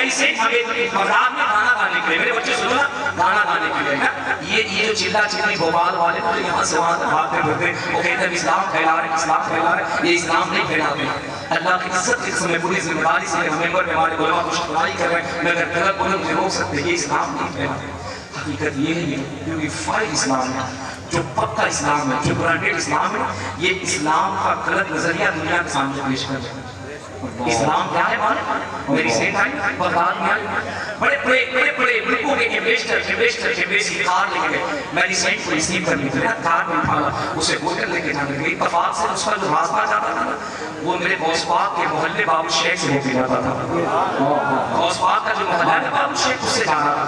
मेरी सेठ बगदाद में गाना गाने के लिए, मेरे बच्चे सुनो ना, गाना गाने के लिए ये जो चिल्ला चिल्ली भोपाल वाले तो यहाँ से वहाँ तक भागते फिरते, वो कहते हैं इस्लाम फैला रहे, इस्लाम फैला रहे। ये इस्लाम नहीं फैलाते। अल्लाह की इज्जत के समय पूरी जिम्मेदारी से मेंबर में हमारे उलमा को शुक्राई कर रहे हैं। मैं अगर गलत बोलूँ मुझे रोक सकते, ये इस्लाम नहीं फैलाते। हकीकत ये है यूनिफाइड इस्लाम है, जो पक्का इस्लाम है, जो ग्रांटेड इस्लाम है। ये इस्लाम का गलत नजरिया दुनिया के सामने पेश कर रहे हैं। इस्लाम क्या है माने? मेरी सेठ आई बगदाद में आई, बड़े बड़े मुल्कों के इन्वेस्टर कार लेके गए। मेरी सेठ को रिसीव करने के लिए कार में उठाया, उसे होटल लेके जाने लगे। इत्तेफाक से उसका जो रास्ता जाता था ना, वो मेरे गौस पाक के मोहल्ले बाबू शेख से होके जाता था। गौस पाक का जो मोहल्ला है बाबू शेख, उससे जाना था।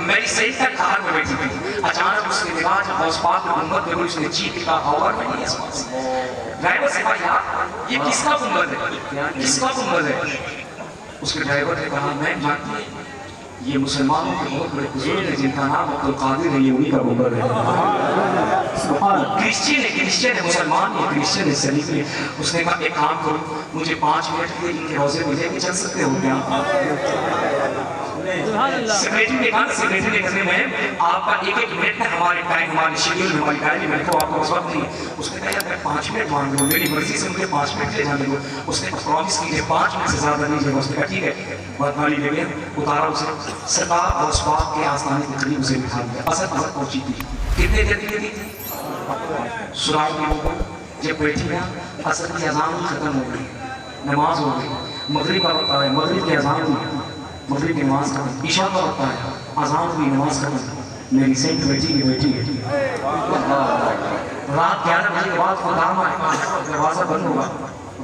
मेरी सेठ का कार में बैठी थी, अचानक उसके निगाह जब गौस पाक की गुंबद में उसने चीख का और नहीं है समझ। ड्राइवर से कहा यार ये किसका गुंबद है, किसका गुंबद है? उसके ड्राइवर ने कहा मैं जानती हूँ ये मुसलमानों के बहुत बड़े बुजुर्ग है जिनका नाम अब्दुल कादिर है, ये उन्हीं का गुंबद है। क्रिश्चियन है, मुसलमान है, क्रिश्चियन है, सलीम है। उसने कहा एक काम करो, मुझे 5 मिनट के लिए इनके रोजे में लेके चल सकते हो क्या? सेक्रेटरी ने कहा, सेक्रेटरी ने कहने में आपका एक मिनट में हमारे टाइम, हमारे शेड्यूल में हमारी गाड़ी में को आपको उस वक्त नहीं। उसने कहा यार मैं 5 मिनट मांग लूँ, मेरी मर्जी से मुझे 5 मिनट ले जाने दो। उसने प्रॉमिस कीजिए 5 मिनट से ज्यादा नहीं जाएगा। उसने कहा ठीक है, बदमानी ले गया, उतारा उसे सरकार और स्वाब के आस्थाने के करीब उसे बिठा दिया। असर पहुंची थी, कितने देर थी सुराग की ऊपर जब बैठी गया, असर की अजान खत्म हो गई, नमाज हो गई, मगरिब का वक्त आया, मगरिब की अजान हुई, मगरिब की नमाज खत्म, ईशा का वक्त आया, अजान हुई, नमाज खत्म। मेरी सेठ बैठी है। रात 11 बजे के बाद खुदाम आया, दरवाजा बंद हुआ,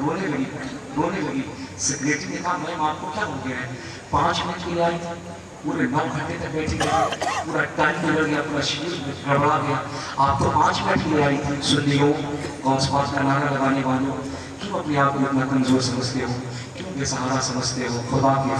रोने लगी। सेक्रेटरी ने कहा मैम आपको क्या हो गया है? 5 मिनट के लिए आई थी, पूरे 9 घंटे तक बैठी रही, पूरा टाइम निकल गया, पूरा शेड्यूल गड़बड़ा गया। आप तो 5 मिनट के लिए आई थी। सुन्नियों गौस पाक का नारा लगाने वालों, क्यों अपने आप को इतना कमजोर समझते हो, क्यों बेसहारा समझते हो? खुदा के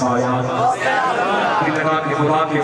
साया, खुदा के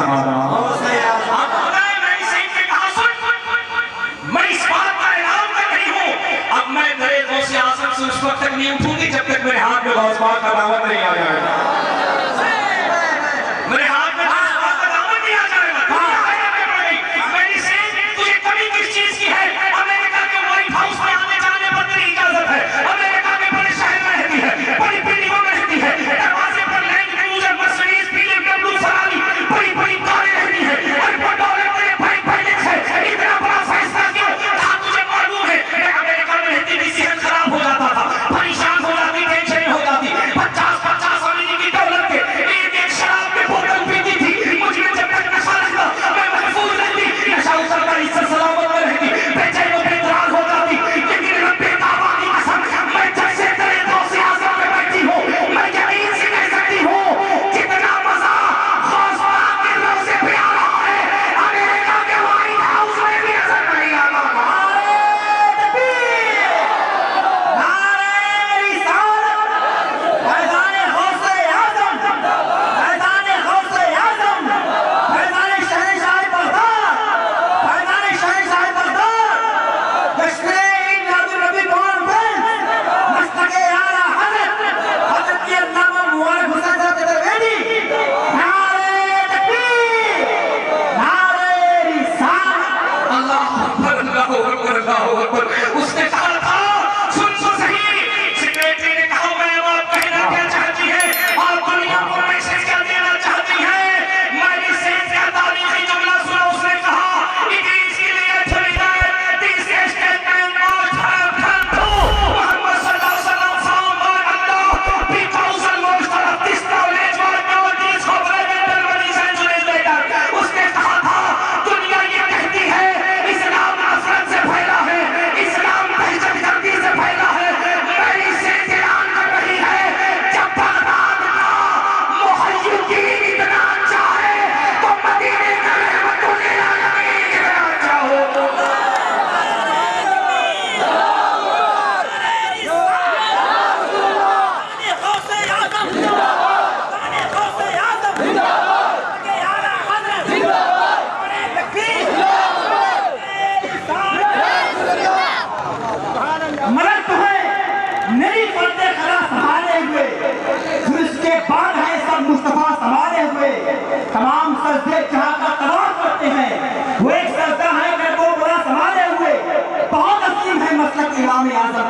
सहारा। उस वक्त तक नहीं उठूंगी जब तक मेरे हाथ में गौस पाक का दावत नहीं आ जाएगा। मेरे हाथ में गौस पाक का दावत नहीं आ जाएगा। मेरी सेठ तुझे कमी किस चीज की है? अमेरिका के व्हाइट हाउस में आने जाने पर तेरी इजाजत है, अमेरिका के बड़े शहर में रहती है, बड़ी बिल्डिंगों में रहती है, दरवाजे पर land cruiser, Mercedes, BMW, Ferrari, बड़ी कारें रहती है, अरबों डॉलर के भाई है। इतना बड़ा फैसला क्यों? कहा तुझे मालूम है मैं अमेरिका में रहती थी, सेहत खराब हो जाता था, परेशान हो जाती, टेंशन हो जाती, 50 अमेरिकी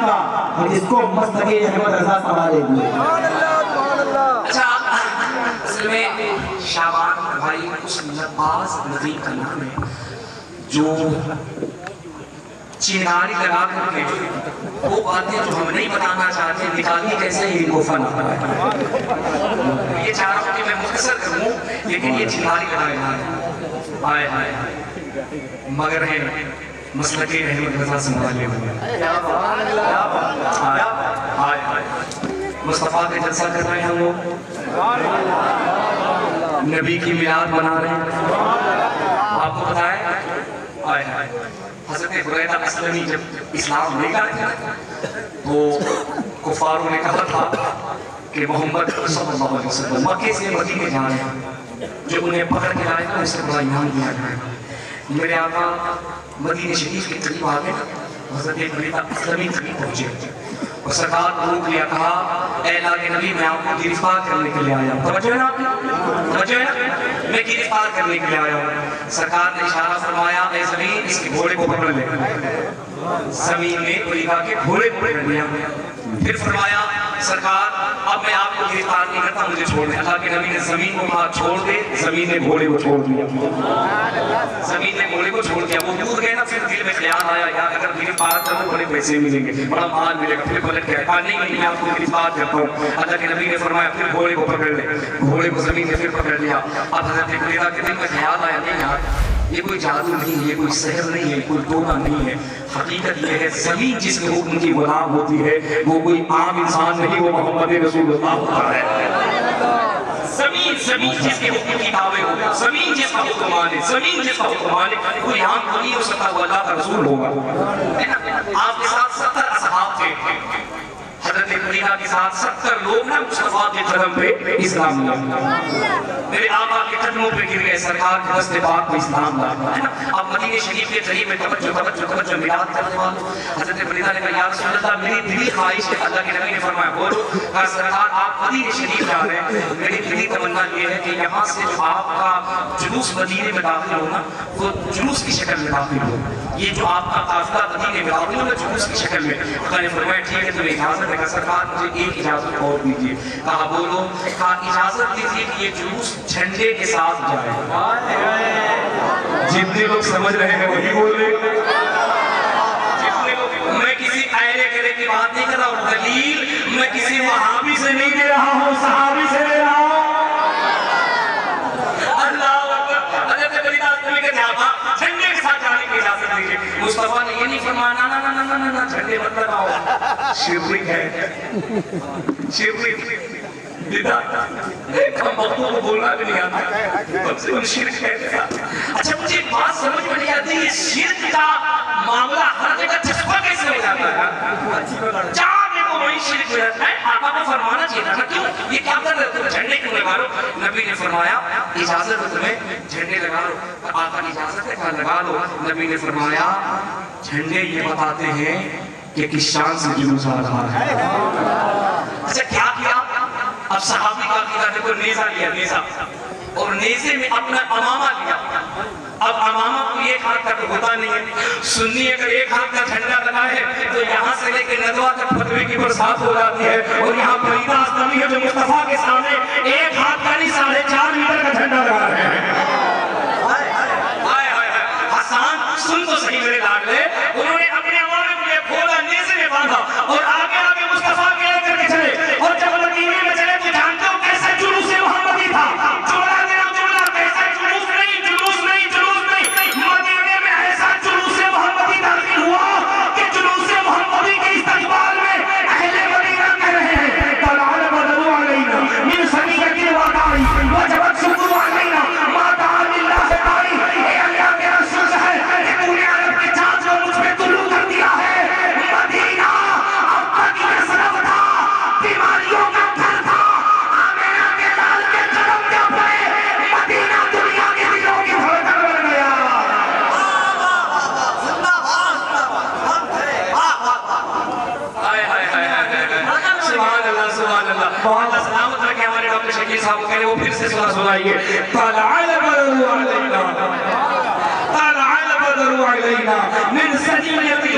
आपका और इसको मस्तके अहमद रजा संभालेंगे। अच्छा, असल में शाबान भाई उस नवाज नदी का नाम है जो चिंगारी लगा करके वो बातें जो हम नहीं बताना चाहते निकालिए कैसे इनको फन आता है। ये चाह रहा हूँ कि मैं मुख्तसर करूँ, लेकिन ये चिंगारी लगाए हाय हाय मगर है मसलके अहमद रजा संभाले हुए मुस्तफा के जलसा कर रहे हैं हम लोग, नबी की मिलाद मना रहे हैं। आपको पता है आए हाय हज़रत हुरैरा अस्लमी जब इस्लाम नहीं लाए थे तो कुफारों ने कहा था कि मोहम्मद सल्लल्लाहु अलैहि वसल्लम मक्के से मदीने जा रहे हैं, जो उन्हें पकड़ के लाएगा उससे बड़ा ईमान दिया जाएगा। मेरे आका मदीने शरीफ के करीब आ गए, हज़रत हुरैरा अस्लमी करीब पहुंचे और सरकार को रोक लिया, कहा ऐ अल्लाह के नबी मैं आपको गिरफ्तार करने के लिए आया हूँ। तवज्जो है ना आपकी? तवज्जो है ना? मैं गिरफ्तार करने के लिए आया हूँ। सरकार ने इशारा फरमाया ऐ ज़मीन इसके घोड़े को पकड़ ले। ज़मीन ने उलिका के घोड़े को पकड़ लिया। फिर फरमाया सरकार अब मैं आपको गिरफ्तार नहीं करता, मुझे छोड़ दे। अल्लाह के नबी ने ज़मीन को कहा छोड़ दे, ज़मीन ने घोड़े को छोड़ दिया। ज़मीन ने घोड़े को छोड़ दिया। वो कूद गए ना, फिर दिल में ख्याल आया यार अगर गिरफ्तार करूँ बड़े पैसे मिलेंगे, बड़ा माल मिलेगा। फिर पलट गया, कहा नहीं मैं आपको गिरफ्तार करता हूँ। अल्लाह के नबी ने फरमाया फिर घोड़े को पकड़ ले। घोड़े को ज़मीन ने फिर पकड़ लिया। अब हज़रत हुरैरा के दिल में ख्याल आया नहीं यार ये कोई जादू नहीं है, ये कोई सहर नहीं है, कोई टोना नहीं है। हकीकत ये है ज़मीन जिसके हुक्म की गुलाम होती है वो कोई आम इंसान नहीं, वो मोहम्मद रसूलुल्लाह होता है। ज़मीन जिसके हुक्म की ताबे हो, ज़मीन जिसका हुक्म माने, ज़मीन जिसका हुक्म माने, कोई आम नहीं हो सकता, वो अल्लाह का रसूल होगा। आपके साथ 70 असहाब थे, हज़रत हुरैरा के साथ 70 लोग ना मुस्तफा के कदम पे इस्लाम लाए, मेरे आका के कदमों पे गिर गए, सरकार के दस्ते पाक में इस्लाम लाया है ना। अब मदीने शरीफ के करीब में तवज्जो मिलाद करने वालों, हज़रत हुरैरा ने कहा या रसूल अल्लाह मेरी दिली ख्वाहिश है। अल्लाह के नबी ने फरमाया बोलो। कहा सरकार आप मदीने शरीफ जा रहे हैं, मेरी दिली तमन्ना ये है कि यहाँ से जो आपका जुलूस मदीने में दाखिल हो ना वो जुलूस की शक्ल में दाखिल हो, ये जो आपका काफिला मदीने में दाखिल हो जुलूस की शक्ल में। अल्लाह ने फरमाया ठीक है तुम्हें इजाज़त है। सरकार मुझे एक इजाज़त और दीजिए। कहा बोलो। कहा इजाज़त दीजिए कि ये जुलूस झंडे के साथ जाए। जितने लोग समझ रहे हैं वही बोल रहे, जितने लोग, मैं किसी आयरे गहरे की बात नहीं कर रहा हूँ, दलील मैं किसी वहाबी से नहीं दे रहा हूँ, सहाबी से दे रहा हूँ। झंडे के साथ जाने की इजाजत दीजिए। मुस्तफा ने ये नहीं फरमाया ना ना ना ना ना ना झंडे मत लगाओ, शिरक है, शिरक हम बहुतों को बोलना भी नहीं आता, कम से कम शिरक है। अच्छा मुझे एक बात समझ में नहीं आती, ये शिरक का मामला हर जगह चस्पा कैसे हो जाता है? जहाँ देखो वही शिरक हो जाता है। आका को फरमाना चाहिए था ना, क्यों ये क्या कर रहे हो, झंडे क्यों लगा लो? नबी ने फरमाया इजाजत है तुम्हें झंडे लगा लो। आका की इजाजत है, कहा लगा लो। नबी ने फरमाया झंडे ये बताते हैं कि किस शान से जुलूस आ रहा है। अच्छा क्या किया? अब सहाबी का किया देखो, नेज़ा लिया, नेज़ा, और नेज़े में अपना अमामा लिया। अब अमामा को एक हाथ का तो होता नहीं है, सुन्नी अगर एक हाथ का झंडा लगा है तो यहाँ से लेकर नदवा तक फतवे की बरसात हो जाती है। और यहाँ फरीदा अस्लमी है जो मुस्तफा के सामने एक हाथ का नहीं 4.5 मीटर का झंडा लगा रहे हैं। हसन सुन तो सही मेरे लाडले, उन्होंने अपने अमामे को खोला, नेज़े में बांधा और आगे आगे मुस्तफा के लेकर के चले। और जब मदीने में चले तो जानते हो कैसे जुलूस मोहम्मदी था। जोड़ा देना जोड़ा, कैसा जुलूस नहीं, जुलूस नहीं, जुलूस नहीं। मदीने में ऐसा जुलूस मोहम्मदी दाखिल हुआ कि जुलूस मोहम्मदी के इस्तकबाल में अहले मदीना कह रहे हैं तलाल बदलू अलैना मिन सनीयतिल वदाई वजबत शुकुर अलैना मा तालिल्लाह से ताई। ए अल्लाह के रसूल है कि तूने अरब के चांद को मुझ पे तुलू कर दिया है। मदीना अब तक ये सनम था, बीमारियों का घर था, आमिना के लाल के कदम के ऊपर मदीना दुनिया के दिलों की धड़कन बन गया। हाय हाय हाय हाय, सुभान अल्लाह, सुभान अल्लाह। अल्लाह सलामत रखे हमारे डॉक्टर शकील साहब को, वो फिर से सुनाइए। तलाल बदरू अलैना, तलाल बदरू अलैना मिन सनीयतिल